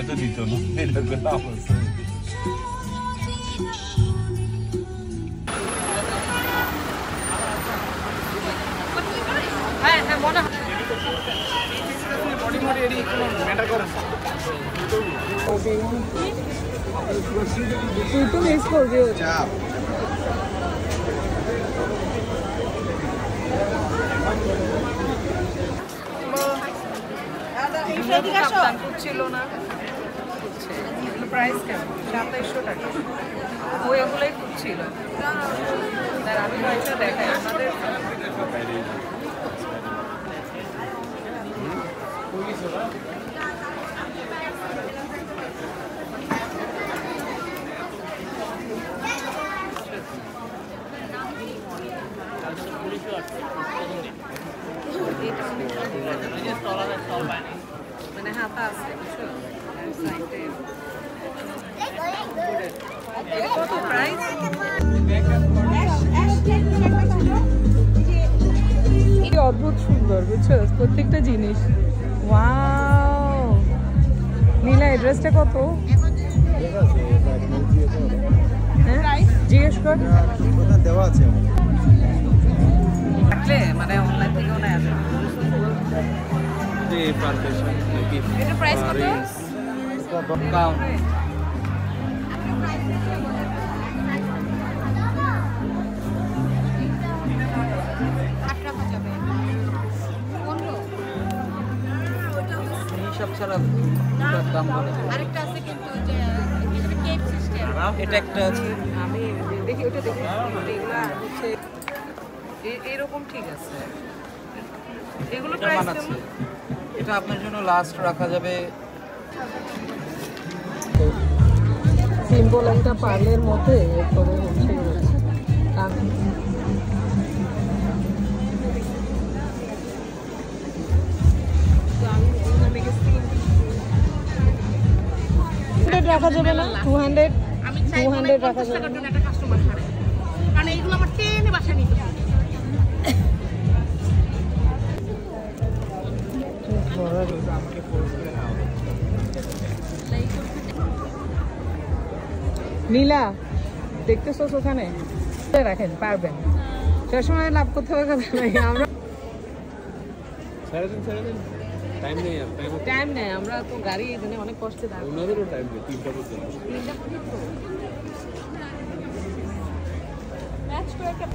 তো দিত না এটা গেল অবস্থা হ্যাঁ হ্যাঁ মনে হয় বডি মোড এডি কোনো ম্যাটার করে তুই তো মিস করবি চাপ ছিল না প্রাইস কেমন 2700 টাকা ওই ওগুলোই খুঁজছিল আমি হয়তো দেখাই আমাদের মানে হাতা আছে কত প্রাইস অদ্ভুত সুন্দর বুঝছো প্রত্যেকটা জিনিস ওয়াও নীলা এড্রেসটা কত জিজ্ঞেস কর দেওয়া আছে মানে অনলাইন থেকেও নেয় যে পার পেশন নাকি এটা প্রাইস কত কাউন্ট সব ছাড়া দাম বলে আরেকটা আছে কিন্তু যে এটা কেপ সিস্টেম এটা একটা আছে আমি দেখি ওটা দেখি এগুলা হচ্ছে এরকম ঠিক আছে এগুলো এটা প্রাইস মানাচ্ছে এটা আপনার জন্য লাস্ট রাখা যাবে সিম্পল একটা পার্লের মধ্যে এরপরে হচ্ছে রাখা যাবে না 200 আমি চাই 200 রাখা যাবে টাকার জন্য একটা কাস্টমার ছাড়ে কারণ এইগুলো আমার টেনে বাসায় নিতে হবে নীলা দেখতেছস ওখানে রাখেন পারবেন সবসময় লাভ করতে হবে কথা নাই আমরা ছেড়ে দিন টাইম নেই আর টাইম নেই আমরা তো গাড়ি এখানে অনেক কষ্টে দাঁড়াই ওনাদেরও টাইম নেই 3টা পর্যন্ত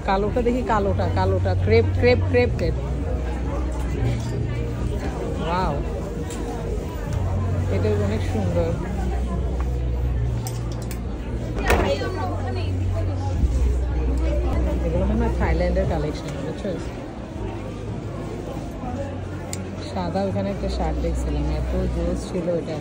কালোটা দেখি কালোটা crepe crepe crepe crepe wow এটা অনেক সুন্দর এগুলো মনে হয় থাইল্যান্ডের কালেকশন বুঝছো সাদা ওখানে একটা শার্ট দেখছিলাম এত জোস ছিল এটা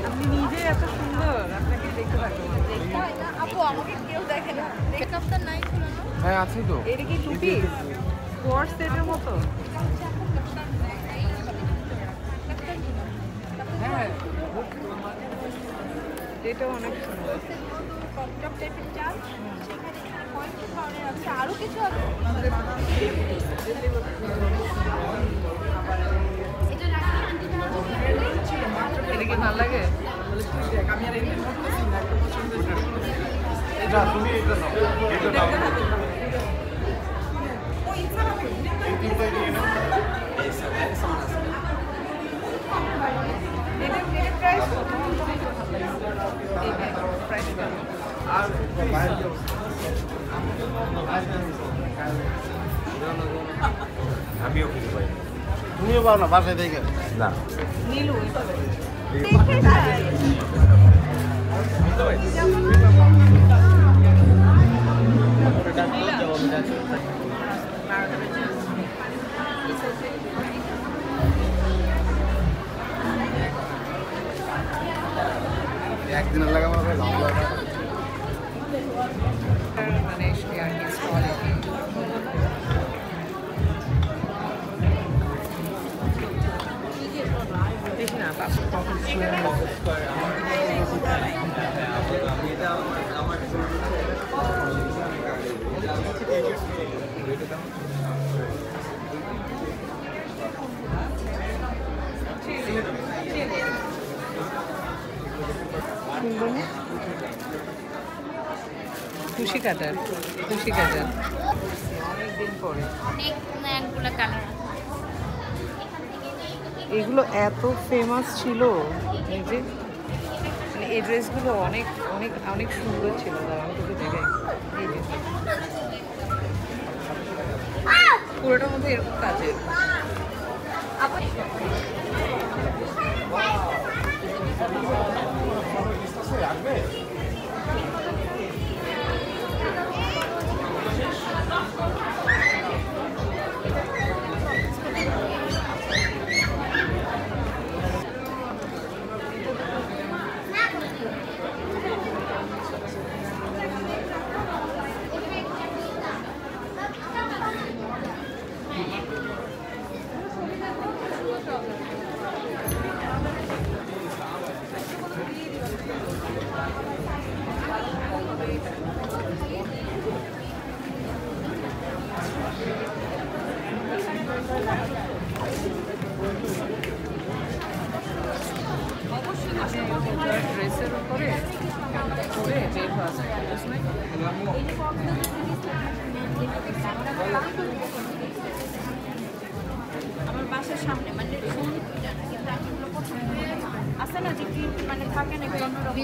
আপনি নিজে এত সুন্দর আপনাকে দেখতে পারবো আপু আমাকে কেউ দেখে না মেকআপটা নাই ছিল না হ্যাঁ আছে তো এটা কি টুপি কোর্স সেটের মতো হ্যাঁ এটা অনেক সুন্দর কন্ট্রাক্ট টাইপের চাল সেখানে পয়েন্ট ধরনের আছে আরো কিছু আছে এটা কি ভালো লাগে এটা তুমি এটা নাও এই তিনটা নিয়ে নাও আর আমিও কিছু পাই তুমিও পাও না বাসায় দেখে না নীলু একদিনের লাগা আমার ভালো লাগে মানে আর কি স্টলে দেখি না খুশি কাটার অনেকদিন পরে অনেকগুলো কালার এগুলো এত ফেমাস ছিল এই যে মানে এই ড্রেসগুলো অনেক অনেক অনেক সুন্দর ছিল দাঁড়া আমি তোকে দেখাই এই যে পুরোটার মধ্যে এরকম কাজের ড্রেসের উপরে পরে বের হওয়া যায় আমার বাসার সামনে মানে কিন্তু আমি এগুলো পছন্দ করি আছে না যে কি মানে থাকে না একটু অন্যরকম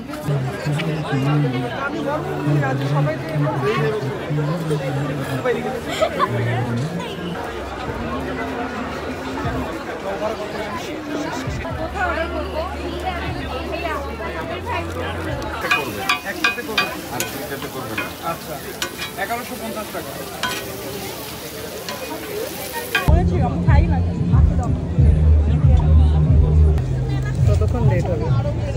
সবাই আচ্ছা 1150 টাকা ততক্ষণ লেট হবে